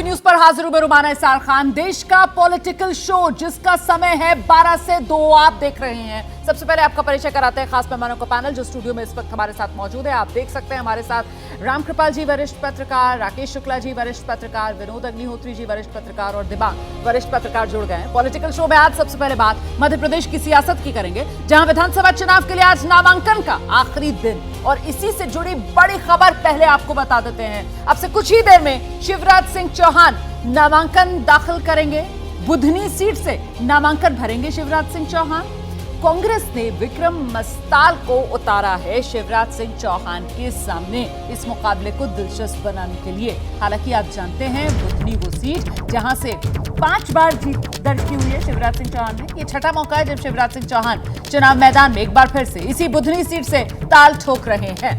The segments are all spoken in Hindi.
एबीपी न्यूज पर हाजिर हूं मैं रुमाना इसार खान। देश का पॉलिटिकल शो जिसका समय है 12 से 2 आप देख रहे हैं। सबसे पहले आपका परिचय कराते हैं खास मेहमानों का पैनल जो स्टूडियो में इस वक्त हमारे साथ मौजूद है। आप देख सकते हैं हमारे साथ रामकृपाल जी वरिष्ठ पत्रकार, राकेश शुक्ला जी वरिष्ठ पत्रकार, विनोद अग्निहोत्री जी वरिष्ठ पत्रकार और दिबांग वरिष्ठ पत्रकार जुड़ गए हैं। पॉलिटिकल शो में आज सबसे पहले बात मध्य प्रदेश की सियासत की करेंगे, जहां विधानसभा चुनाव के लिए आज नामांकन का आखिरी दिन और इसी से जुड़ी बड़ी खबर पहले आपको बता देते हैं। अब से कुछ ही देर में शिवराज सिंह चौहान नामांकन दाखिल करेंगे। बुधनी सीट से नामांकन भरेंगे शिवराज सिंह चौहान। कांग्रेस ने विक्रम मस्ताल को उतारा है शिवराज सिंह चौहान के सामने इस मुकाबले को दिलचस्प बनाने के लिए। हालांकि आप जानते हैं बुधनी वो सीट जहां से 5 बार जीत दर्ज की हुई है शिवराज सिंह चौहान ने। ये छठा मौका है जब शिवराज सिंह चौहान चुनाव मैदान में एक बार फिर से इसी बुधनी सीट से ताल ठोक रहे हैं।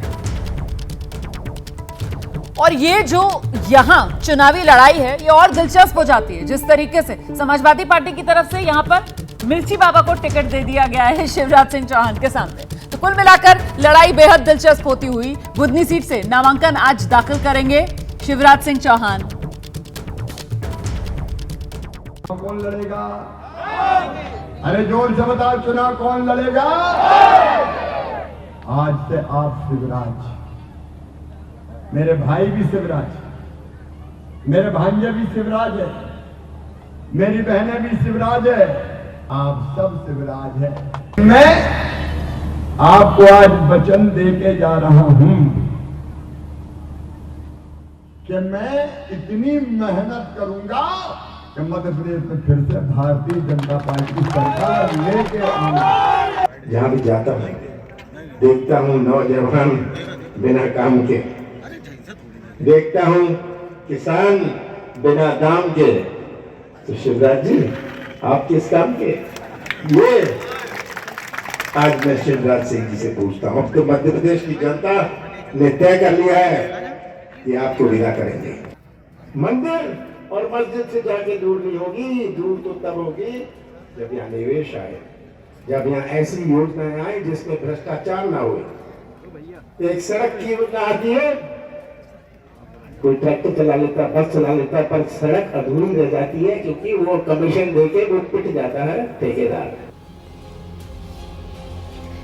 और ये जो यहां चुनावी लड़ाई है ये और दिलचस्प हो जाती है जिस तरीके से समाजवादी पार्टी की तरफ से यहां पर मिर्ची बाबा को टिकट दे दिया गया है शिवराज सिंह चौहान के सामने। तो कुल मिलाकर लड़ाई बेहद दिलचस्प होती हुई बुधनी सीट से नामांकन आज दाखिल करेंगे शिवराज सिंह चौहान। कौन लड़ेगा? अरे जोर से बताओ, चुनाव कौन लड़ेगा? आज से आप शिवराज, मेरे भाई भी शिवराज, मेरे भांजे भी शिवराज है, मेरी बहनें भी शिवराज है, आप सब शिवराज है। मैं आपको आज वचन देके जा रहा हूं कि मैं इतनी मेहनत करूंगा कि मध्य प्रदेश में फिर से भारतीय जनता पार्टी की सरकार लेके आऊंगा। जहां भी जाता हूं देखता हूं नौजवान बिना काम के, देखता हूं किसान बिना दाम के। तो शिवराज जी आप किस काम के? ये आज मैं शिवराज सिंह जी से पूछता हूं। अब तो मध्य प्रदेश की जनता ने तय कर लिया है कि आपको विदा करेंगे। मंदिर और मस्जिद से जाके दूर नहीं होगी, दूर तो तब होगी जब यहाँ निवेश आए, जब यहाँ ऐसी योजनाएं आए जिसमें भ्रष्टाचार ना हो। एक सड़क की योजना आती है, कोई ट्रैक्टर चला लेता, बस चला लेता, पर सड़क अधूरी रह जाती है क्योंकि वो कमीशन देके वो पिट जाता है ठेकेदार।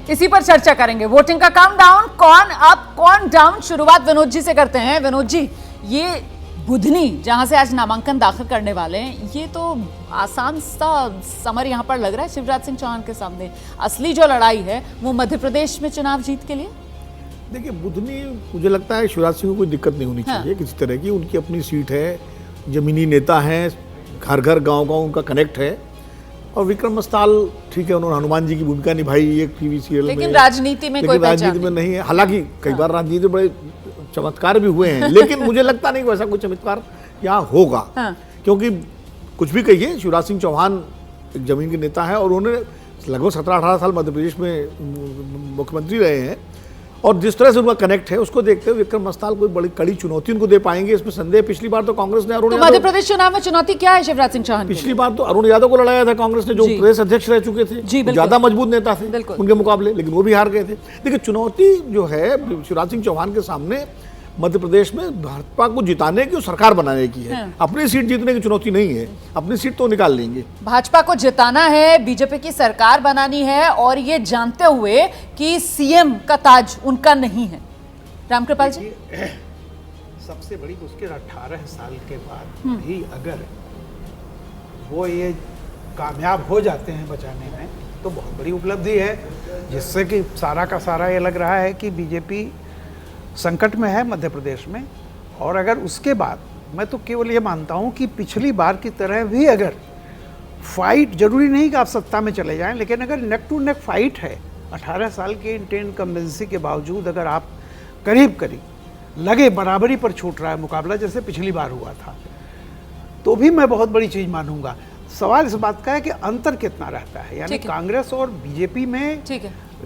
इसी पर चर्चा करेंगे। वोटिंग का काउंटडाउन कौन अप कौन डाउन, शुरुआत विनोद जी से करते हैं। विनोद जी, ये बुधनी जहां से आज नामांकन दाखिल करने वाले हैं, ये तो आसान सा समर यहां पर लग रहा है शिवराज सिंह चौहान के सामने। असली जो लड़ाई है वो मध्य प्रदेश में चुनाव जीत के लिए। देखिए, बुधनी मुझे लगता है शिवराज सिंह को कोई दिक्कत नहीं होनी चाहिए किसी तरह की। उनकी अपनी सीट है, जमीनी नेता हैं, घर घर गांव उनका कनेक्ट है। और विक्रम मस्ताल ठीक है, उन्होंने हनुमान जी की भूमिका निभाई एक टीवी सीरियल में, लेकिन राजनीति में कोई राजनीति में नहीं है। हालांकि कई बार राजनीति में बड़े चमत्कार भी हुए हैं, लेकिन मुझे लगता नहीं वैसा कोई चमत्कार यहाँ होगा। क्योंकि कुछ भी कहिए, शिवराज सिंह चौहान एक जमीन के नेता है और उन्होंने लगभग 17-18 साल मध्य प्रदेश में मुख्यमंत्री रहे हैं। और जिस तरह से उनका कनेक्ट है उसको देखते हुए विक्रम मस्ताल कोई बड़ी कड़ी चुनौती उनको दे पाएंगे, इसमें संदेह। पिछली बार तो कांग्रेस ने अरुण यादव, मध्य प्रदेश चुनाव में चुनौती क्या है शिवराज सिंह चौहान? पिछली बार तो अरुण यादव को लड़ाया था कांग्रेस ने, जो प्रदेश अध्यक्ष रह चुके थे, ज्यादा मजबूत नेता थे उनके मुकाबले, लेकिन वो भी हार गए थे। देखिए, चुनौती जो है शिवराज सिंह चौहान के सामने मध्य प्रदेश में भाजपा को जिताने की और सरकार बनाने की है। अपनी सीट जीतने की चुनौती नहीं है, अपनी सीट तो निकाल लेंगे। भाजपा को जिताना है, बीजेपी की सरकार बनानी है, और ये जानते हुए कि सीएम का ताज उनका नहीं है। रामकृपाल जी, सबसे बड़ी मुश्किल 18 साल के बाद भी अगर वो ये कामयाब हो जाते हैं बचाने में तो बहुत बड़ी उपलब्धि है, जिससे कि सारा का सारा ये लग रहा है कि बीजेपी संकट में है मध्य प्रदेश में। और अगर उसके बाद मैं तो केवल ये मानता हूँ कि पिछली बार की तरह भी अगर फाइट, जरूरी नहीं कि आप सत्ता में चले जाएं, लेकिन अगर नेक टू नेक फाइट है 18 साल के इंटेंट कम्बेंसी के बावजूद, अगर आप करीब करीब लगे बराबरी पर छूट रहा है मुकाबला जैसे पिछली बार हुआ था, तो भी मैं बहुत बड़ी चीज़ मानूंगा। सवाल इस बात का है कि अंतर कितना रहता है, यानी कांग्रेस और बीजेपी में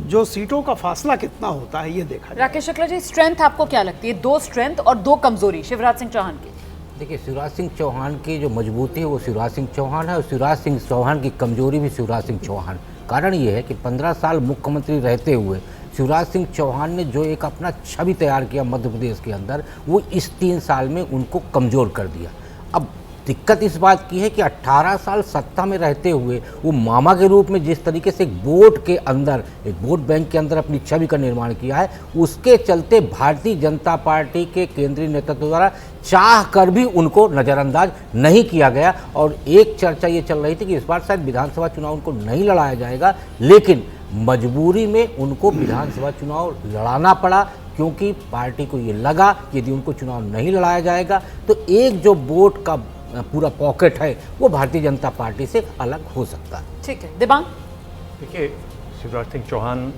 जो सीटों का फासला कितना होता है ये देखा। राकेश शुक्ला जी, स्ट्रेंथ आपको क्या लगती है? 2 स्ट्रेंथ और 2 कमजोरी शिवराज सिंह चौहान की। देखिए, शिवराज सिंह चौहान की जो मजबूती है वो शिवराज सिंह चौहान है, और शिवराज सिंह चौहान की कमजोरी भी शिवराज सिंह चौहान। कारण ये है कि 15 साल मुख्यमंत्री रहते हुए शिवराज सिंह चौहान ने जो एक अपना छवि तैयार किया मध्य प्रदेश के अंदर, वो इस 3 साल में उनको कमज़ोर कर दिया। अब दिक्कत इस बात की है कि 18 साल सत्ता में रहते हुए वो मामा के रूप में जिस तरीके से एक वोट के अंदर, एक वोट बैंक के अंदर अपनी छवि का निर्माण किया है, उसके चलते भारतीय जनता पार्टी के केंद्रीय नेतृत्व द्वारा चाह कर भी उनको नज़रअंदाज नहीं किया गया। और एक चर्चा ये चल रही थी कि इस बार शायद विधानसभा चुनाव उनको नहीं लड़ाया जाएगा, लेकिन मजबूरी में उनको विधानसभा चुनाव लड़ाना पड़ा, क्योंकि पार्टी को ये लगा यदि उनको चुनाव नहीं लड़ाया जाएगा तो एक जो वोट का पूरा पॉकेट है वो भारतीय जनता पार्टी से अलग हो सकता है। ठीक है, दिबांग। देखिए, शिवराज सिंह चौहान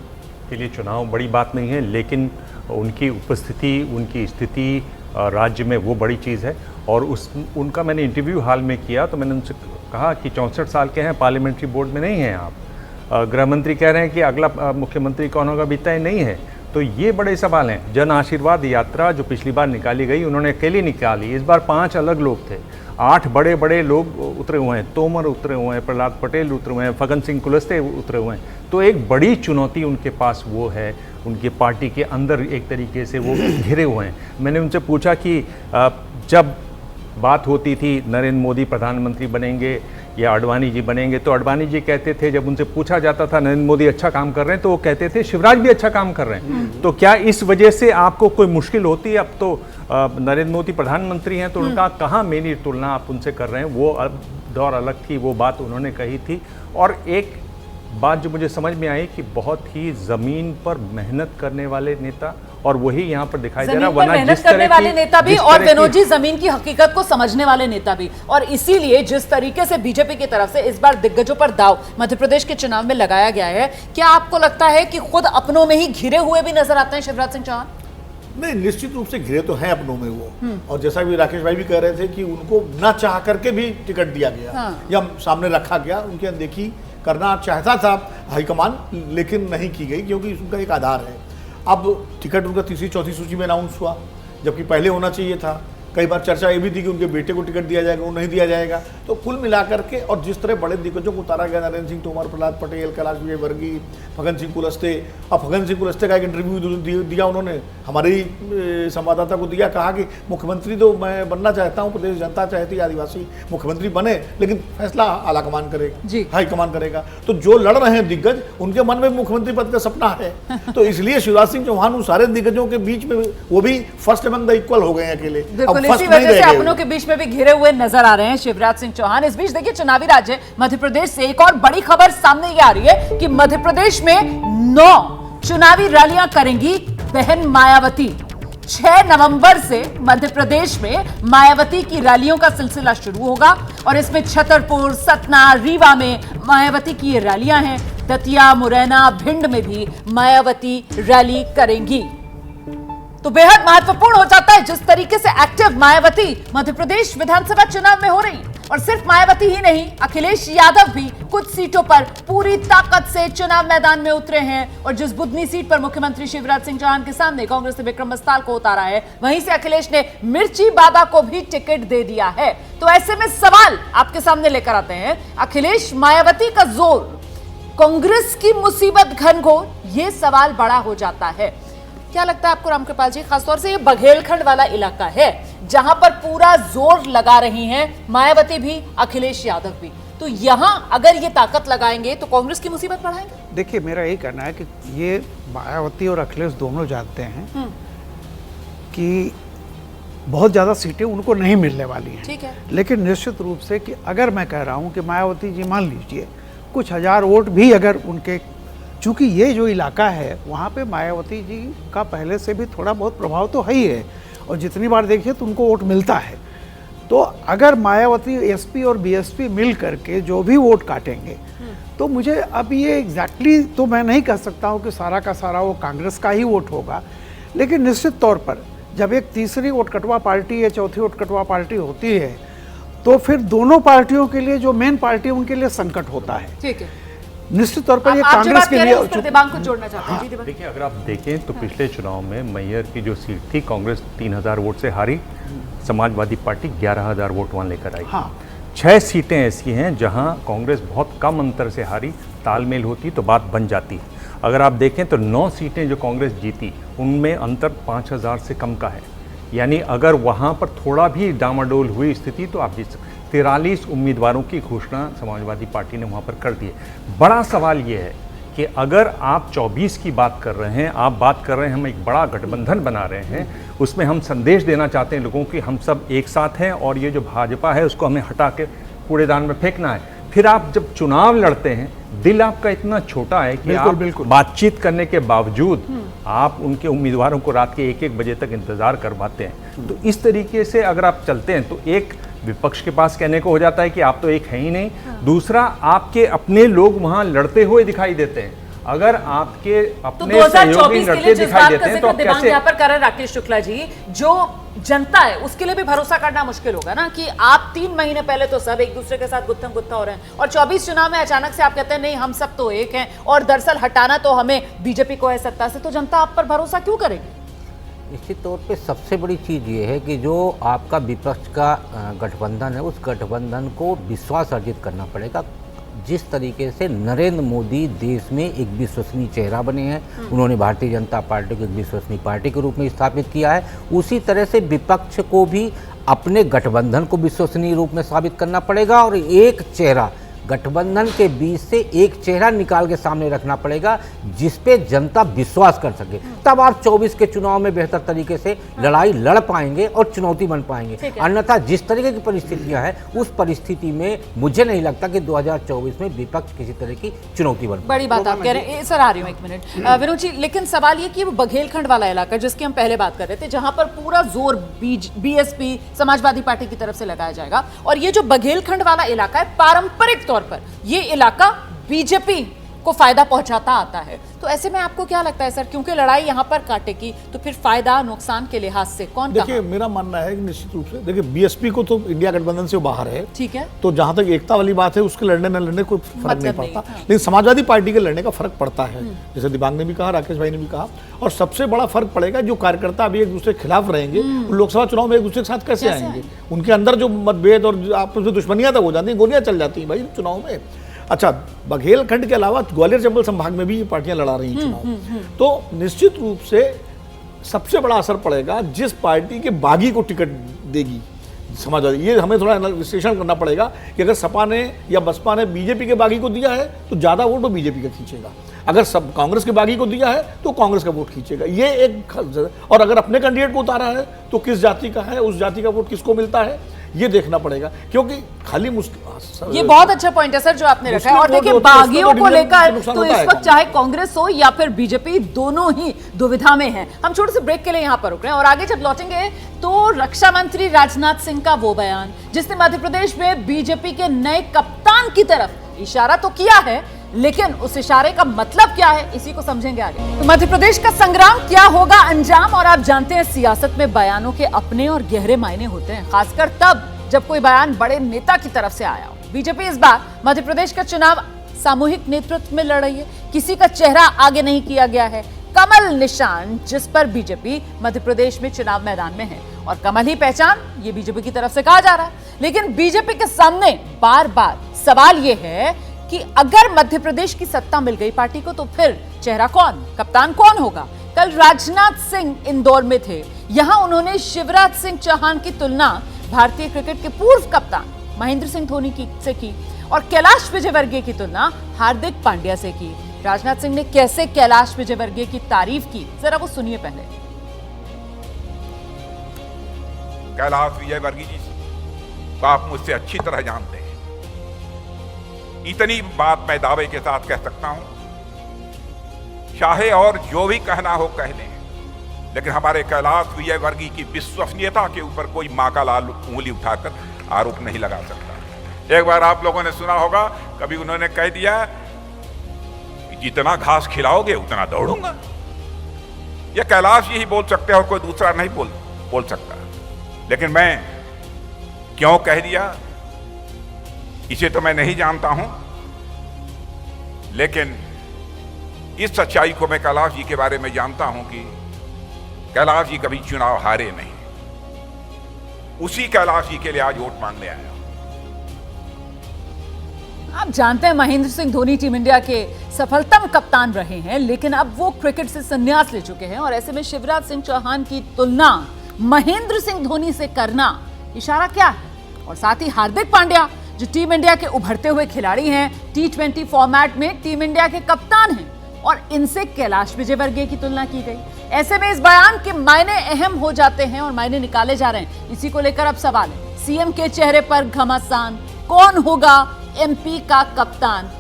के लिए चुनाव बड़ी बात नहीं है, लेकिन उनकी उपस्थिति, उनकी स्थिति राज्य में वो बड़ी चीज़ है। और उनका मैंने इंटरव्यू हाल में किया तो मैंने उनसे कहा कि 64 साल के हैं, पार्लियामेंट्री बोर्ड में नहीं हैं आप। गृह मंत्री कह रहे हैं कि अगला मुख्यमंत्री कौन होगा भी तय नहीं है। तो ये बड़े सवाल हैं। जन आशीर्वाद यात्रा जो पिछली बार निकाली गई, उन्होंने अकेले निकाली, इस बार 5 अलग लोग थे, 8 बड़े बड़े लोग उतरे हुए हैं, तोमर उतरे हुए हैं, प्रहलाद पटेल उतरे हुए हैं, फग्गन सिंह कुलस्ते उतरे हुए हैं। तो एक बड़ी चुनौती उनके पास वो है, उनकी पार्टी के अंदर एक तरीके से वो घिरे हुए हैं। मैंने उनसे पूछा कि जब बात होती थी नरेंद्र मोदी प्रधानमंत्री बनेंगे या अडवाणी जी बनेंगे, तो अडवाणी जी कहते थे, जब उनसे पूछा जाता था नरेंद्र मोदी अच्छा काम कर रहे हैं, तो वो कहते थे शिवराज भी अच्छा काम कर रहे हैं। तो क्या इस वजह से आपको कोई मुश्किल होती है? अब तो नरेंद्र मोदी प्रधानमंत्री हैं, तो उनका कहाँ मेरी तुलना आप उनसे कर रहे हैं? वो दौर अलग थी, वो बात उन्होंने कही थी। और एक बात जो मुझे समझ में आई कि बहुत ही ज़मीन पर मेहनत करने वाले नेता, और वही यहाँ पर दिखाई दे रहा है। मेहनत करने वाले नेता भी और विनोद जी जमीन की हकीकत को समझने वाले नेता भी। और इसीलिए जिस तरीके से बीजेपी की तरफ से इस बार दिग्गजों पर दाव मध्य प्रदेश के चुनाव में लगाया गया है, क्या आपको लगता है कि खुद अपनों में ही घिरे हुए भी नजर आते हैं शिवराज सिंह चौहान? नहीं, निश्चित रूप से घिरे तो हैं अपनों में वो। और जैसा भी राकेश भाई भी कह रहे थे कि उनको ना चाह करके भी टिकट दिया गया, या सामने रखा गया, उनकी अनदेखी करना चाहता था हाईकमान, लेकिन नहीं की गई, क्योंकि उसका एक आधार है। अब टिकट उनका तीसरी चौथी सूची में अनाउंस हुआ, जबकि पहले होना चाहिए था। कई बार चर्चा ये भी थी कि उनके बेटे को टिकट दिया जाएगा, वो नहीं दिया जाएगा। तो कुल मिलाकर के, और जिस तरह बड़े दिग्गजों को उतारा गया, नरेंद्र सिंह तोमर, प्रहलाद पटेल, कैलाश विजयवर्गीय, फग्गन सिंह कुलस्ते। और फग्गन सिंह कुलस्ते का एक इंटरव्यू दिया उन्होंने, हमारे ही संवाददाता को दिया, कहा कि मुख्यमंत्री तो मैं बनना चाहता हूँ, प्रदेश जनता चाहती है आदिवासी मुख्यमंत्री बने, लेकिन फैसला आलाकमान करेगा, हाईकमान करेगा। तो जो लड़ रहे हैं दिग्गज, उनके मन में मुख्यमंत्री पद का सपना है। तो इसलिए शिवराज सिंह चौहान उन सारे दिग्गजों के बीच में वो भी फर्स्ट अमंग द इक्वल हो गए हैं अकेले। इसी वजह से अपनों के बीच में भी घिरे हुए नजर आ रहे हैं शिवराज सिंह चौहान। इस बीच देखिए, चुनावी राज्य मध्य प्रदेश से एक और बड़ी खबर सामने ये आ रही है कि मध्य प्रदेश में 9 चुनावी रैलियां करेंगी बहन मायावती। 6 नवंबर से मध्य प्रदेश में मायावती की रैलियों का सिलसिला शुरू होगा और इसमें छतरपुर, सतना, रीवा में मायावती की ये रैलियां हैं। दतिया, मुरैना, भिंड में भी मायावती रैली करेंगी। तो बेहद महत्वपूर्ण हो जाता है जिस तरीके से एक्टिव मायावती मध्य प्रदेश विधानसभा चुनाव में हो रही। और सिर्फ मायावती ही नहीं, अखिलेश यादव भी कुछ सीटों पर पूरी ताकत से चुनाव मैदान में उतरे हैं। और जिस बुधनी सीट पर मुख्यमंत्री शिवराज सिंह चौहान के सामने कांग्रेस ने विक्रम बस्ताल को उतारा है, वहीं से अखिलेश ने मिर्ची बाबा को भी टिकट दे दिया है। तो ऐसे में सवाल आपके सामने लेकर आते हैं, अखिलेश मायावती का जोर, कांग्रेस की मुसीबत घनघोर, ये सवाल बड़ा हो जाता है। क्या लगता है आपको रामकृपाल जी? खासतौर से ये बघेलखंड वाला इलाका है जहां पर पूरा जोर लगा रही हैं मायावती भी, अखिलेश यादव भी। तो यहां अगर ये ताकत लगाएंगे तो कांग्रेस की मुसीबत बढ़ाएंगे। देखिए, मेरा यही कहना है कि ये मायावती और अखिलेश दोनों जानते हैं कि बहुत ज़्यादा सीटें उनको नहीं मिलने वाली हैं। ठीक है। लेकिन निश्चित रूप से कि अगर मैं कह रहा हूँ कि मायावती जी, मान लीजिए कुछ हजार वोट भी अगर उनके, चूँकि ये जो इलाका है वहाँ पे मायावती जी का पहले से भी थोड़ा बहुत प्रभाव तो है ही है, और जितनी बार देखिए तो उनको वोट मिलता है। तो अगर मायावती, एसपी और बीएसपी मिल करके जो भी वोट काटेंगे, तो मुझे अब ये एग्जैक्टली तो मैं नहीं कह सकता हूँ कि सारा का सारा वो कांग्रेस का ही वोट होगा, लेकिन निश्चित तौर पर जब एक तीसरी वोट कटवा पार्टी या चौथी वोट कटवा पार्टी होती है, तो फिर दोनों पार्टियों के लिए, जो मेन पार्टी है उनके लिए संकट होता है। ठीक है। निश्चित तौर पर ये कांग्रेस के लिए को जोड़ना चाहते हैं। जी, देखिए, अगर आप देखें तो पिछले चुनाव में मैयर की जो सीट थी, कांग्रेस 3000 वोट से हारी, समाजवादी पार्टी 11000 वोट वहां लेकर आई। 6 सीटें ऐसी हैं जहां कांग्रेस बहुत कम अंतर से हारी, तालमेल होती तो बात बन जाती। अगर आप देखें तो 9 सीटें जो कांग्रेस जीती, उनमें अंतर 5000 से कम का है। यानी अगर वहां पर थोड़ा भी डामाडोल हुई स्थिति तो आप जीत सकते। 43 उम्मीदवारों की घोषणा समाजवादी पार्टी ने वहाँ पर कर दी है। बड़ा सवाल ये है कि अगर आप 24 की बात कर रहे हैं, आप बात कर रहे हैं हम एक बड़ा गठबंधन बना रहे हैं, उसमें हम संदेश देना चाहते हैं लोगों की हम सब एक साथ हैं और ये जो भाजपा है उसको हमें हटा के कूड़ेदान में फेंकना है। फिर आप जब चुनाव लड़ते हैं, दिल आपका इतना छोटा है कि आप बातचीत करने के बावजूद आप उनके उम्मीदवारों को रात के 1-1 बजे तक इंतजार करवाते हैं। तो इस तरीके से अगर आप चलते हैं तो एक विपक्ष के पास कहने को हो जाता है कि आप तो एक हैं ही नहीं, दूसरा आपके अपने लोग वहां लड़ते हुए दिखाई देते हैं। अगर आपके अपने सहयोगी लड़ते दिखाई देते हैं तो आप कैसे यहाँ पर कर रहे राकेश शुक्ला जी, जो जनता है उसके लिए भी भरोसा करना मुश्किल होगा ना कि आप 3 महीने पहले तो सब एक दूसरे के साथ गुत्थम गुत्था हो रहे हैं और 24 चुनाव में अचानक से आप कहते हैं नहीं हम सब तो एक हैं और दरअसल हटाना तो हमें बीजेपी को है सत्ता से, तो जनता आप पर भरोसा क्यों करेगी? निश्चित तौर पे सबसे बड़ी चीज़ ये है कि जो आपका विपक्ष का गठबंधन है उस गठबंधन को विश्वास अर्जित करना पड़ेगा। जिस तरीके से नरेंद्र मोदी देश में एक विश्वसनीय चेहरा बने हैं, उन्होंने भारतीय जनता पार्टी को एक विश्वसनीय पार्टी के रूप में स्थापित किया है, उसी तरह से विपक्ष को भी अपने गठबंधन को विश्वसनीय रूप में साबित करना पड़ेगा और एक चेहरा गठबंधन के बीच से एक चेहरा निकाल के सामने रखना पड़ेगा जिस पे जनता विश्वास कर सके। तब आप 24 के चुनाव में बेहतर तरीके से लड़ाई लड़ पाएंगे और चुनौती बन पाएंगे। अन्यथा जिस तरीके की परिस्थितियां हैं उस परिस्थिति में मुझे नहीं लगता कि 2024 में विपक्ष किसी तरह की चुनौती बन। बड़ी बात आप कह रहे हैं सर, आ रही हूँ 1 मिनट विनोद जी, लेकिन सवाल ये कि वो बघेलखंड वाला इलाका जिसकी हम पहले बात कर रहे थे, जहां पर पूरा जोर बीएसपी समाजवादी पार्टी की तरफ से लगाया जाएगा और ये जो बघेलखंड वाला इलाका है पारंपरिक तौर पर ये इलाका बीजेपी को फायदा पहुंचाता आता है, तो ऐसे में आपको क्या लगता है सर, क्योंकि लड़ाई यहां पर काटेगी तो फिर फायदा नुकसान के लिहाज से कौन? देखिए मेरा मानना है कि निश्चित रूप से देखिए बीएसपी को तो इंडिया गठबंधन से बाहर है, ठीक है, तो जहां तक एकता वाली बात है उसके लड़ने न लड़ने कोई फर्क नहीं पड़ता, लेकिन समाजवादी पार्टी के लड़ने का फर्क पड़ता है, जैसे दिबांग ने भी कहा, राकेश भाई ने भी कहा, और सबसे बड़ा फर्क पड़ेगा जो कार्यकर्ता अभी एक दूसरे के खिलाफ रहेंगे लोकसभा चुनाव में एक दूसरे के साथ कैसे आएंगे, उनके अंदर जो मतभेद और आपस में दुश्मनियां तक हो जाती हैं, गोलियां चल जाती हैं भाई चुनाव में। अच्छा, बघेलखंड के अलावा ग्वालियर चंबल संभाग में भी ये पार्टियां लड़ा रही हैं चुनाव, तो निश्चित रूप से सबसे बड़ा असर पड़ेगा जिस पार्टी के बागी को टिकट देगी समाजवादी। ये हमें थोड़ा विश्लेषण करना पड़ेगा कि अगर सपा ने या बसपा ने बीजेपी के बागी को दिया है तो ज्यादा वोट तो बीजेपी का खींचेगा, अगर सब कांग्रेस के बागी को दिया है तो कांग्रेस का वोट खींचेगा, ये एक, और अगर अपने कैंडिडेट को उतारा है तो किस जाति का है, उस जाति का वोट किसको मिलता है, ये देखना पड़ेगा, क्योंकि खाली ये बहुत अच्छा पॉइंट है सर जो आपने रखा है। और देखिए बागियों को लेकर तो इस वक्त चाहे कांग्रेस हो या फिर बीजेपी दोनों ही दुविधा में हैं। हम छोटे से ब्रेक के लिए यहाँ पर रुक रहे हैं और आगे जब लौटेंगे तो रक्षा मंत्री राजनाथ सिंह का वो बयान जिसने मध्य प्रदेश में बीजेपी के नए कप्तान की तरफ इशारा तो किया है, लेकिन उस इशारे का मतलब क्या है इसी को समझेंगे आगे। तो मध्य प्रदेश का संग्राम क्या होगा अंजाम, और आप जानते हैं सियासत में बयानों के अपने और गहरे मायने होते हैं, खासकर तब जब कोई बयान बड़े नेता की तरफ से आया हो। बीजेपी इस बार मध्य प्रदेश का चुनाव सामूहिक नेतृत्व में लड़ रही है, किसी का चेहरा आगे नहीं किया गया है, कमल निशान जिस पर बीजेपी मध्य प्रदेश में चुनाव मैदान में है और कमल ही पहचान ये बीजेपी की तरफ से कहा जा रहा है। लेकिन बीजेपी के सामने बार बार सवाल ये है कि अगर मध्य प्रदेश की सत्ता मिल गई पार्टी को तो फिर चेहरा कौन, कप्तान कौन होगा? कल राजनाथ सिंह इंदौर में थे, यहां उन्होंने शिवराज सिंह चौहान की तुलना भारतीय क्रिकेट के पूर्व कप्तान महेंद्र सिंह धोनी से की और कैलाश विजयवर्गीय की तुलना हार्दिक पांड्या से की। राजनाथ सिंह ने कैसे कैलाश विजयवर्गीय की तारीफ की, जरा वो सुनिए पहले। कैलाश विजयवर्गीय जी को आप मुझसे अच्छी तरह जानते हैं, इतनी बात मैं दावे के साथ कह सकता हूं, चाहे और जो भी कहना हो कह लें, लेकिन हमारे कैलाश विजयवर्गीय की विश्वसनीयता के ऊपर कोई मां का लाल उंगली उठाकर आरोप नहीं लगा सकता। एक बार आप लोगों ने सुना होगा, कभी उन्होंने कह दिया कि जितना घास खिलाओगे उतना दौड़ूंगा। ये कैलाश यही बोल सकते हैं और कोई दूसरा नहीं बोल सकता। लेकिन मैं क्यों कह दिया इसे तो मैं नहीं जानता हूं, लेकिन इस सच्चाई को मैं कैलाश जी के बारे में जानता हूं कि कैलाश जी कभी चुनाव हारे नहीं। उसी कैलाश जी के लिए आज वोट मांगने आया। आप जानते हैं महेंद्र सिंह धोनी टीम इंडिया के सफलतम कप्तान रहे हैं, लेकिन अब वो क्रिकेट से संन्यास ले चुके हैं और ऐसे में शिवराज सिंह चौहान की तुलना महेंद्र सिंह धोनी से करना इशारा क्या है? और साथ ही हार्दिक पांड्या जो टीम इंडिया के उभरते हुए खिलाड़ी हैं, T20 फॉर्मेट में टीम इंडिया के कप्तान हैं, और इनसे कैलाश विजयवर्गीय की तुलना की गई। ऐसे में इस बयान के मायने अहम हो जाते हैं और मायने निकाले जा रहे हैं। इसी को लेकर अब सवाल है, सीएम के चेहरे पर घमासान, कौन होगा एमपी का कप्तान?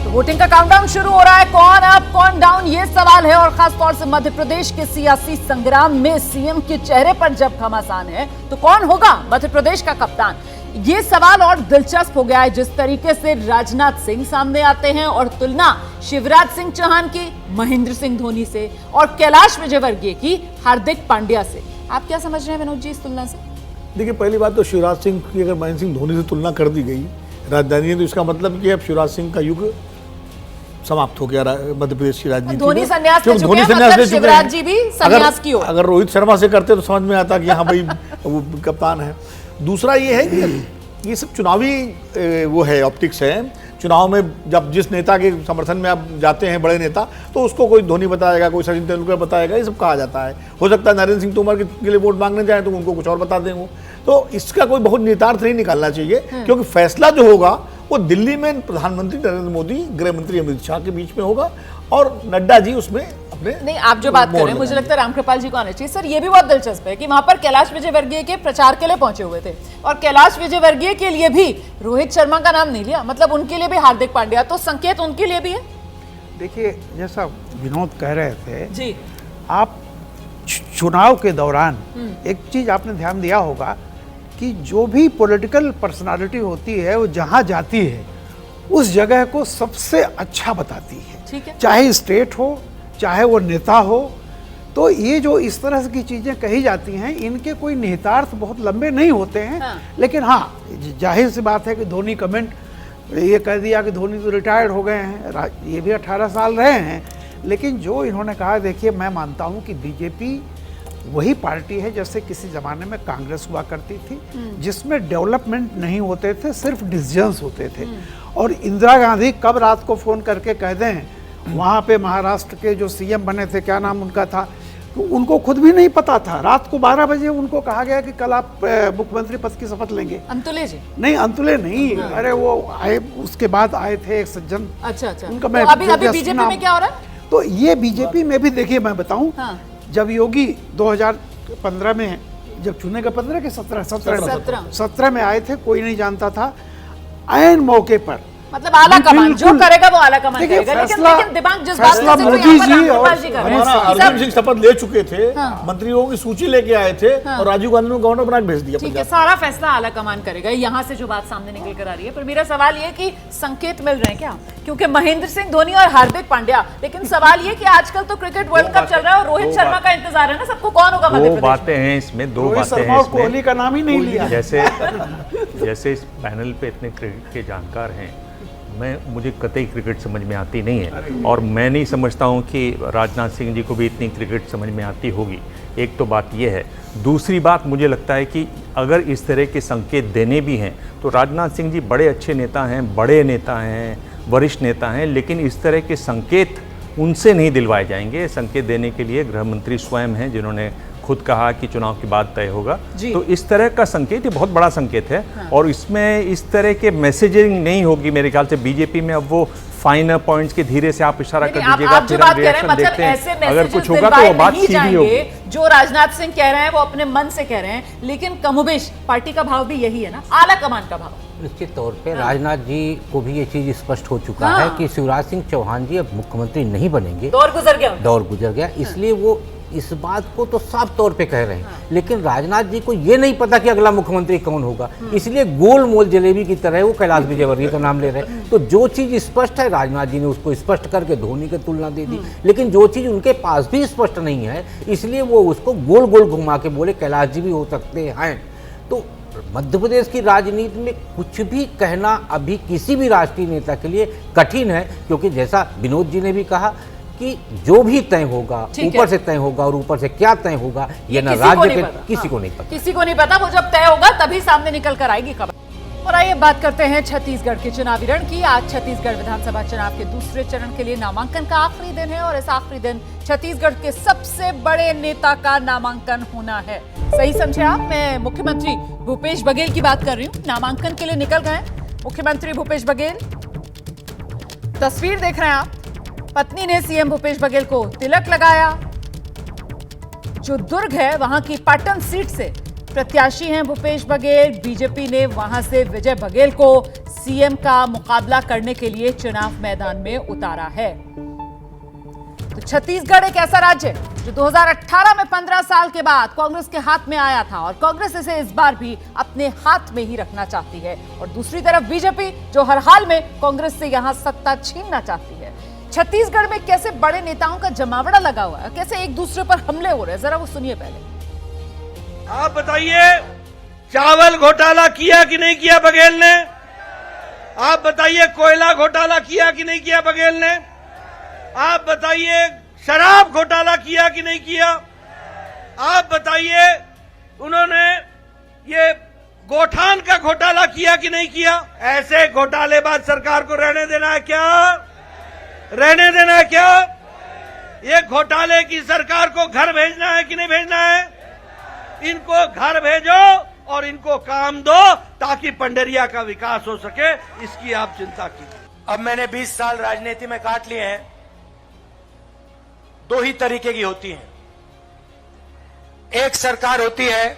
तो वोटिंग का काउंटडाउन शुरू हो रहा है। कौन अप कौन डाउन, ये सवाल है। और खासतौर से मध्य प्रदेश के सियासी संग्राम में सीएम के चेहरे पर जब घमासान है तो कौन होगा मध्य प्रदेश का कप्तान? ये सवाल और दिलचस्प हो गया है जिस तरीके से राजनाथ सिंह सामने आते हैं और तुलना शिवराज सिंह चौहान की महेंद्र सिंह धोनी से और कैलाश विजयवर्गीय की हार्दिक पांड्या से। आप क्या समझ रहे हैं विनोद जी इस तुलना से? देखिए, पहली बात तो शिवराज सिंह की अगर महेंद्र सिंह धोनी से तुलना कर दी गई राजधानी, तो इसका मतलब कि अब शिवराज सिंह का युग समाप्त हो गया मध्य प्रदेश की राजनीति में। धोनी संन्यास ले चुके हैं, मतलब शिवराज जी भी संन्यास की ओर। अगर रोहित शर्मा से करते तो समझ में आता कि हाँ भाई वो कप्तान है। दूसरा ये है कि ये सब चुनावी वो है, ऑप्टिक्स है। चुनाव में जब जिस नेता के समर्थन में आप जाते हैं, बड़े नेता, तो उसको कोई धोनी बताएगा, कोई सचिन तेंदुलकर बताएगा, ये सब कहा जाता है। हो सकता है नरेंद्र सिंह तोमर के लिए वोट मांगने जाए तो उनको कुछ और बता देंगे। तो इसका कोई बहुत निहितार्थ नहीं निकालना चाहिए, क्योंकि फैसला जो होगा वो दिल्ली में प्रधानमंत्री नरेंद्र मोदी, गृह मंत्री अमित शाह के बीच में होगा और नड्डा जी उसमें अपने नहीं। आप जो बात कर रहे हैं, मुझे लगता है रामकृपाल जी को आना चाहिए। सर, ये भी बहुत दिलचस्प है कि वहां पर कैलाश विजयवर्गीय के प्रचार के लिए पहुंचे हुए थे और कैलाश विजयवर्गीय के लिए भी रोहित शर्मा का नाम नहीं लिया, मतलब उनके लिए भी हार्दिक पांड्या, तो संकेत उनके लिए भी है। देखिए, जैसा विनोद कह रहे थे जी, आप चुनाव के दौरान एक चीज आपने ध्यान दिया होगा कि जो भी पॉलिटिकल पर्सनालिटी होती है वो जहां जाती है उस जगह को सबसे अच्छा बताती है, ठीक है। चाहे स्टेट हो चाहे वो नेता हो। तो ये जो इस तरह की चीजें कही जाती हैं, इनके कोई निहितार्थ बहुत लंबे नहीं होते हैं। हाँ। लेकिन हाँ, जाहिर सी बात है कि धोनी कमेंट ये कह दिया कि धोनी तो रिटायर्ड हो गए हैं, ये भी 18 साल रहे हैं। लेकिन जो इन्होंने कहा, देखिए मैं मानता हूँ कि बीजेपी वही पार्टी है जैसे किसी ज़माने में कांग्रेस हुआ करती थी, जिसमें डेवलपमेंट नहीं होते थे, सिर्फ डिसीजंस होते थे। और इंदिरा गांधी कब रात को फ़ोन करके कह दें, वहाँ पे महाराष्ट्र के जो सीएम बने थे, क्या नाम उनका था, तो उनको खुद भी नहीं पता था। रात को 12 बजे उनको कहा गया कि कल आप मुख्यमंत्री पद की शपथ लेंगे। अंतुले जी? नहीं, अंतुले नहीं। अरे वो आए, उसके बाद आए थे एक सज्जन। अच्छा अच्छा। उनका तो अभी बीजेपी में क्या हो रहा है? तो ये बीजेपी में भी देखिए, मैं बताऊं, हाँ। जब योगी 2015 में जब चुने गए, 15 के 17 में आए थे, कोई नहीं जानता था। ऐन मौके पर मतलब आला कमान जो करेगा वो आला कमान करेगा। लेकिन दिमाग जिस बात से मोदी जी और हमारा अर्जुन सिंह शपथ ले चुके थे, मंत्रियों की सूची लेके आए थे और राजीव गांधी ने गवर्नर बना के भेज दिया। ठीक है, सारा फैसला आला कमान करेगा, यहाँ से जो बात सामने निकल कर आ रही है। पर मेरा सवाल ये कि संकेत मिल रहे हैं क्या? क्योंकि महेंद्र सिंह धोनी और हार्दिक पांड्या, लेकिन सवाल ये कि आजकल तो क्रिकेट वर्ल्ड कप चल रहा है और रोहित शर्मा का इंतजार है ना सबको, कौन होगा मध्य प्रदेश? दो बातें हैं इसमें, दो बातें हैं इसमें। कोहली का नाम ही नहीं लिया। जैसे इस पैनल पे इतने क्रिकेट के जानकार हैं, मुझे कतई क्रिकेट समझ में आती नहीं है और मैं नहीं समझता हूँ कि राजनाथ सिंह जी को भी इतनी क्रिकेट समझ में आती होगी। एक तो बात यह है। दूसरी बात, मुझे लगता है कि अगर इस तरह के संकेत देने भी हैं तो राजनाथ सिंह जी बड़े अच्छे नेता हैं, बड़े नेता हैं, वरिष्ठ नेता हैं, लेकिन इस तरह के संकेत उनसे नहीं दिलवाए जाएंगे। संकेत देने के लिए गृह मंत्री स्वयं हैं, जिन्होंने खुद कहा कि चुनाव के बाद तय होगा। तो इस तरह का संकेत ये बहुत बड़ा संकेत है। हाँ। और इसमें इस तरह के मैसेजिंग नहीं होगी मेरे ख्याल से बीजेपी में। अब वो फाइनर पॉइंट्स के धीरे से आप इशारा कर दीजिएगा, आप जो बात कह रहे हैं, मतलब ऐसे अगर कुछ होगा तो वो बात सीधी होगी। जो राजनाथ सिंह कह रहे हैं वो अपने मन से कह रहे हैं, लेकिन कमोबेश पार्टी का भाव भी यही है ना, आला कमान का भाव। निश्चित तौर पे राजनाथ जी को भी ये चीज स्पष्ट हो चुका है कि शिवराज सिंह चौहान जी अब मुख्यमंत्री नहीं बनेंगे। दौर गुजर गया। इसलिए वो इस बात को तो साफ तौर पे कह रहे हैं। लेकिन राजनाथ जी को ये नहीं पता कि अगला मुख्यमंत्री कौन होगा, इसलिए गोल मोल जलेबी की तरह वो कैलाश विजयवर्गीय का नाम ले रहे हैं। तो जो चीज स्पष्ट है, राजनाथ जी ने उसको स्पष्ट करके धोनी की तुलना दे दी। लेकिन जो चीज उनके पास भी स्पष्ट नहीं है, इसलिए वो उसको गोल गोल घुमा के बोले कैलाश जी भी हो सकते हैं। तो मध्य प्रदेश की राजनीति में कुछ भी कहना अभी किसी भी राष्ट्रीय नेता के लिए कठिन है, क्योंकि जैसा विनोद जी ने भी कहा कि जो भी तय होगा ऊपर से तय होगा, और ऊपर से क्या तय होगा ये ना राज्य के किसी को नहीं पता। किसी को नहीं पता, वो जब तय होगा तभी सामने निकल कर आएगी खबर। और आइए बात करते हैं छत्तीसगढ़ के चुनावी रण की। आज छत्तीसगढ़ विधानसभा चुनाव के दूसरे चरण के लिए नामांकन का आखिरी दिन है और इस आखिरी दिन छत्तीसगढ़ के सबसे बड़े नेता का नामांकन होना है। सही समझे आप? मैं मुख्यमंत्री भूपेश बघेल की बात कर रही हूं। नामांकन के लिए निकल गए मुख्यमंत्री भूपेश बघेल। तस्वीर देख रहे हैं आप। पत्नी ने सीएम भूपेश बघेल को तिलक लगाया। जो दुर्ग है वहां की पाटन सीट से प्रत्याशी हैं भूपेश बघेल। बीजेपी ने वहां से विजय बघेल को सीएम का मुकाबला करने के लिए चुनाव मैदान में उतारा है। तो छत्तीसगढ़ एक ऐसा राज्य जो 2018 में 15 साल के बाद कांग्रेस के हाथ में आया था और कांग्रेस इसे इस बार भी अपने हाथ में ही रखना चाहती है। और दूसरी तरफ बीजेपी जो हर हाल में कांग्रेस से यहां सत्ता छीनना चाहती है। छत्तीसगढ़ में कैसे बड़े नेताओं का जमावड़ा लगा हुआ है, कैसे एक दूसरे पर हमले हो रहे हैं, जरा वो सुनिए पहले। आप बताइए, चावल घोटाला किया कि नहीं किया बघेल ने? आप बताइए, कोयला घोटाला किया कि नहीं किया बघेल ने? आप बताइए, शराब घोटाला किया कि नहीं किया? आप बताइए, उन्होंने ये गोठान का घोटाला किया कि नहीं किया? ऐसे घोटालेबाज सरकार को रहने देना है क्या? रहने देना है क्या? ये घोटाले की सरकार को घर भेजना है कि नहीं भेजना है? इनको घर भेजो और इनको काम दो ताकि पंडरिया का विकास हो सके, इसकी आप चिंता कीजिए। अब मैंने 20 साल राजनीति में काट लिए हैं। दो ही तरीके की होती हैं। एक सरकार होती है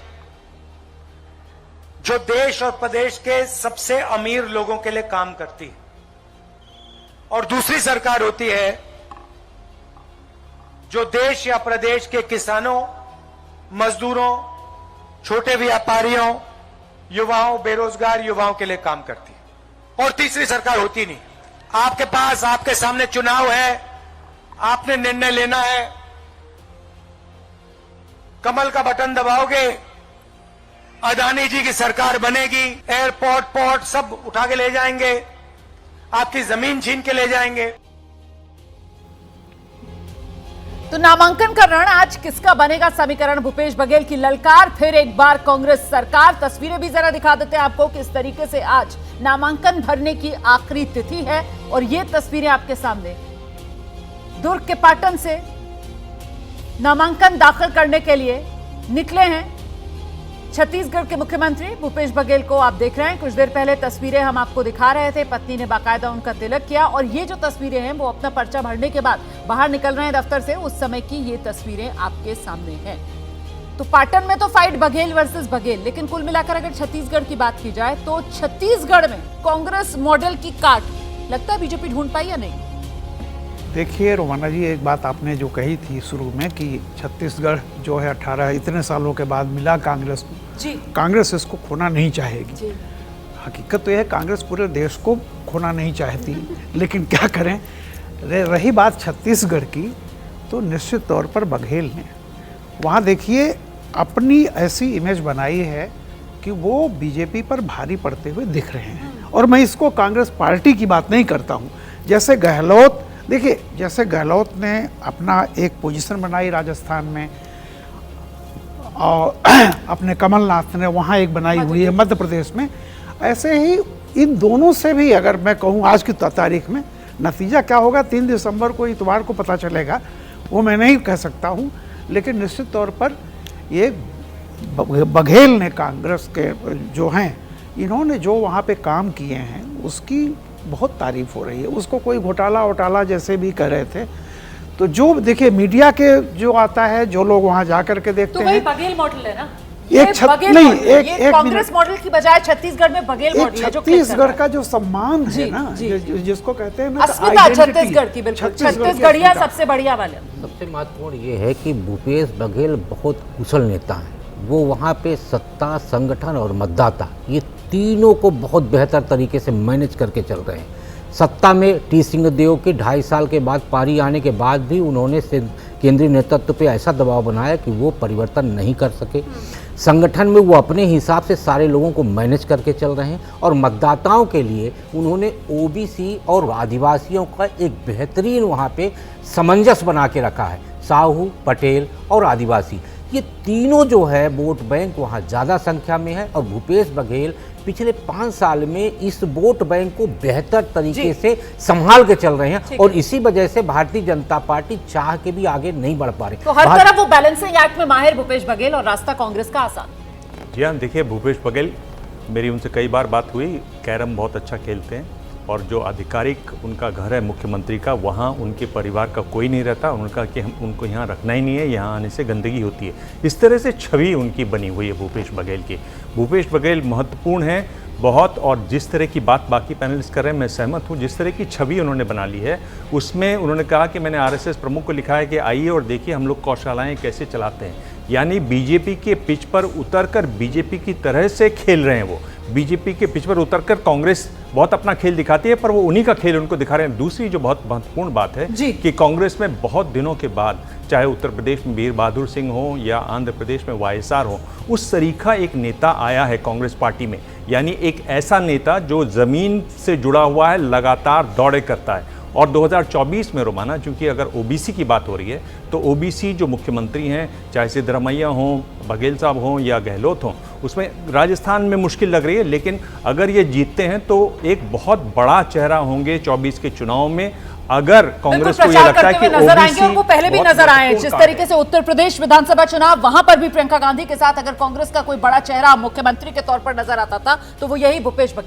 जो देश और प्रदेश के सबसे अमीर लोगों के लिए काम करती है, और दूसरी सरकार होती है जो देश या प्रदेश के किसानों, मजदूरों, छोटे व्यापारियों, युवाओं, बेरोजगार युवाओं के लिए काम करती है। और तीसरी सरकार होती नहीं। आपके पास, आपके सामने चुनाव है, आपने निर्णय लेना है। कमल का बटन दबाओगे, अदानी जी की सरकार बनेगी, एयरपोर्ट, पोर्ट सब उठा के ले जाएंगे, आपकी जमीन छीन के ले जाएंगे। तो नामांकन का रण आज किसका बनेगा समीकरण? भूपेश बघेल की ललकार, फिर एक बार कांग्रेस सरकार। तस्वीरें भी जरा दिखा देते हैं आपको किस तरीके से आज नामांकन भरने की आखिरी तिथि है। और ये तस्वीरें आपके सामने दुर्ग के पाटन से नामांकन दाखिल करने के लिए निकले हैं छत्तीसगढ़ के मुख्यमंत्री भूपेश बघेल को आप देख रहे हैं। कुछ देर पहले तस्वीरें हम आपको दिखा रहे थे। पत्नी ने बाकायदा उनका तिलक किया और ये जो तस्वीरें हैं वो अपना पर्चा भरने के बाद बाहर निकल रहे हैं दफ्तर से, उस समय की ये तस्वीरें आपके सामने हैं। तो पाटन में तो फाइट बघेल वर्सेस बघेल, लेकिन कुल मिलाकर अगर छत्तीसगढ़ की बात की जाए तो छत्तीसगढ़ में कांग्रेस मॉडल की काट लगता है बीजेपी ढूंढ पाई या नहीं? देखिए रोमाना जी, एक बात आपने जो कही थी शुरू में कि छत्तीसगढ़ जो है 18 इतने सालों के बाद मिला कांग्रेस को जी। कांग्रेस इसको खोना नहीं चाहेगी जी। हकीकत तो यह है कांग्रेस पूरे देश को खोना नहीं चाहती, लेकिन क्या करें। रही बात छत्तीसगढ़ की, तो निश्चित तौर पर बघेल ने वहाँ देखिए अपनी ऐसी इमेज बनाई है कि वो बीजेपी पर भारी पड़ते हुए दिख रहे हैं। और मैं इसको कांग्रेस पार्टी की बात नहीं करता हूँ। जैसे गहलोत, देखिए जैसे गहलोत ने अपना एक पोजीशन बनाई राजस्थान में, और अपने कमलनाथ ने वहाँ एक बनाई हुई है मध्य प्रदेश में, ऐसे ही इन दोनों से भी अगर मैं कहूँ आज की तारीख में नतीजा क्या होगा 3 दिसंबर को, इतवार को पता चलेगा, वो मैं नहीं कह सकता हूँ। लेकिन निश्चित तौर पर ये बघेल ने, कांग्रेस के जो हैं, इन्होंने जो वहाँ पे काम किए हैं उसकी बहुत तारीफ हो रही है। उसको कोई घोटाला वोटाला जैसे भी कर रहे थे, तो जो देखिए मीडिया के जो आता है, जो लोग वहाँ जाकर के देखते तो हैं, वही बघेल मॉडल है ना? एक कांग्रेस मॉडल की बजाय छत्तीसगढ़ में बघेल मॉडल है। जो छत्तीसगढ़ का जो सम्मान है ना, जिसको कहते हैं ना अस्मिता छत्तीसगढ़ की, बिल्कुल छत्तीसगढ़िया सबसे बढ़िया वाले। सबसे महत्वपूर्ण ये है कि भूपेश बघेल बहुत कुशल नेता हैं। वो वहाँ पे सत्ता, संगठन और मतदाता, ये तीनों को बहुत बेहतर तरीके से मैनेज करके चल रहे हैं। सत्ता में टी सिंहदेव के 2.5 साल के बाद पारी आने के बाद भी उन्होंने केंद्रीय नेतृत्व पे ऐसा दबाव बनाया कि वो परिवर्तन नहीं कर सके। संगठन में वो अपने हिसाब से सारे लोगों को मैनेज करके चल रहे हैं, और मतदाताओं के लिए उन्होंने ओबीसी और आदिवासियों का एक बेहतरीन वहाँ पे सामंजस्य बना के रखा है। साहू, पटेल और आदिवासी, ये तीनों जो है वोट बैंक वहाँ ज़्यादा संख्या में है। और भूपेश बघेल पिछले 5 साल में इस वोट बैंक को बेहतर तरीके से संभाल के चल रहे हैं, और इसी वजह से भारतीय जनता पार्टी चाह के भी आगे नहीं बढ़ पा रही। तो हर तरफ वो बैलेंसिंग एक्ट में माहिर भूपेश बघेल और रास्ता कांग्रेस का आसान। जी हाँ, देखिए भूपेश बघेल, मेरी उनसे कई बार बात हुई, कैरम बहुत अच्छा खेलते हैं और जो आधिकारिक उनका घर है मुख्यमंत्री का, वहाँ उनके परिवार का कोई नहीं रहता, उनका कि हम उनको यहाँ रखना ही नहीं है, यहाँ आने से गंदगी होती है। इस तरह से छवि उनकी बनी हुई है भूपेश बघेल की। भूपेश बघेल महत्वपूर्ण है बहुत, और जिस तरह की बात बाकी पैनलिस्ट कर रहे हैं मैं सहमत हूँ। जिस तरह की छवि उन्होंने बना ली है, उसमें उन्होंने कहा कि मैंने आरएसएस प्रमुख को लिखा है कि आइए और देखिए हम लोग गौशालाएँ कैसे चलाते हैं, यानी बीजेपी के पिच पर उतरकर बीजेपी की तरह से खेल रहे हैं। वो बीजेपी के पिच पर उतरकर कांग्रेस बहुत अपना खेल दिखाती है, पर वो उन्हीं का खेल उनको दिखा रहे हैं। दूसरी जो बहुत महत्वपूर्ण बात है कि कांग्रेस में बहुत दिनों के बाद, चाहे उत्तर प्रदेश में वीर बहादुर सिंह हो या आंध्र प्रदेश में वाईएसआर हो, उस तरीका एक नेता आया है कांग्रेस पार्टी में, यानी एक ऐसा नेता जो जमीन से जुड़ा हुआ है, लगातार दौड़े करता है। और 2024 में रोमाना, क्योंकि अगर ओबीसी की बात हो रही है तो ओबीसी जो मुख्यमंत्री हैं, चाहे सिद्धरमैया हों, बघेल साहब हों या गहलोत हों, उसमें राजस्थान में मुश्किल लग रही है, लेकिन अगर ये जीतते हैं तो एक बहुत बड़ा चेहरा होंगे 24 के चुनाव में। अगर कांग्रेस को ये लगता है कि नजर आएंगे, और वो पहले भी नजर आए, जिस तरीके से उत्तर प्रदेश विधानसभा चुनाव, वहां पर भी प्रियंका गांधी के साथ अगर कांग्रेस का कोई बड़ा चेहरा मुख्यमंत्री के तौर पर नजर आता था तो वो यही भूपेश बघेल